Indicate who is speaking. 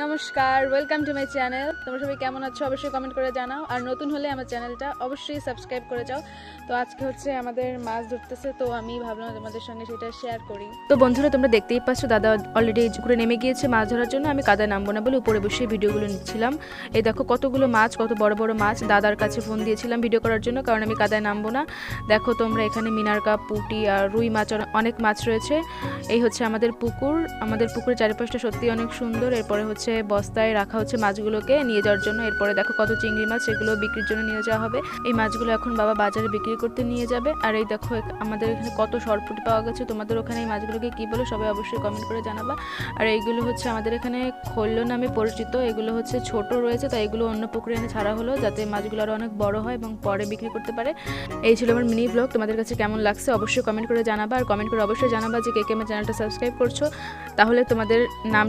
Speaker 1: নমস্কার, welcome to my channel. তোমরা সবাই কেমন আছো অবশ্যই কমেন্ট করে জানাও, আর নতুন হলে আমার চ্যানেলটা অবশ্যই সাবস্ক্রাইব করে যাও। তো আজকে হচ্ছে আমাদের মাছ ধরতেছে, তো আমি ভাবলাম তোমাদের সঙ্গে সেটা শেয়ার করি। তো বন্ধুরা, তোমরা দেখতেই পাচ্ছ দাদা অলরেডি পুকুরে নেমে গিয়েছে মাছ ধরার জন্য। আমি কাদায় নামবো না বলে উপরে বসে ভিডিওগুলো নিচ্ছিলাম। এই দেখো কতগুলো মাছ, কত বড় বড় মাছ। দাদার কাছে ফোন দিয়েছিলাম ভিডিও করার জন্য, কারণ আমি কাদায় নামবো না। দেখো তোমরা, এখানে মিনার কাপ, পুঁটি আর রুই মাছ, অনেক মাছ রয়েছে। এই হচ্ছে আমাদের পুকুর। আমাদের পুকুরের চারিপাশটা সত্যি অনেক সুন্দর। এরপরে হচ্ছে বস্তায় রাখা হচ্ছে মাছগুলোকে নিয়ে যাওয়ার জন্য। এরপরে দেখো কত চিংড়ি মাছ, সেগুলো বিক্রির জন্য নিয়ে যাওয়া হবে। এই মাছগুলো এখন বাবা বাজারে বিক্রি করতে নিয়ে যাবে। আর এই দেখো আমাদের এখানে কত সরপুঁটি পাওয়া গেছে। তোমাদের ওখানে এই মাছগুলোকে কি বলো সবাই অবশ্যই কমেন্ট করে জানাবা। আর এইগুলো হচ্ছে আমাদের এখানে খৈল নামে পরিচিত। এগুলো হচ্ছে ছোট রয়েছে, তাই এগুলো অন্য পুকুরে এনে ছাড়া হলো, যাতে মাছগুলো আরো অনেক বড় হয় এবং পরে বিক্রি করতে পারে। এই ছিল আমার মিনি ব্লগ। তোমাদের কাছে কেমন লাগছে অবশ্যই কমেন্ট করে জানাবা। আর কমেন্ট করে অবশ্যই জানাবা যে কে কে আমার চ্যানেলটা সাবস্ক্রাইব করছো, তাহলে তোমাদের নামটা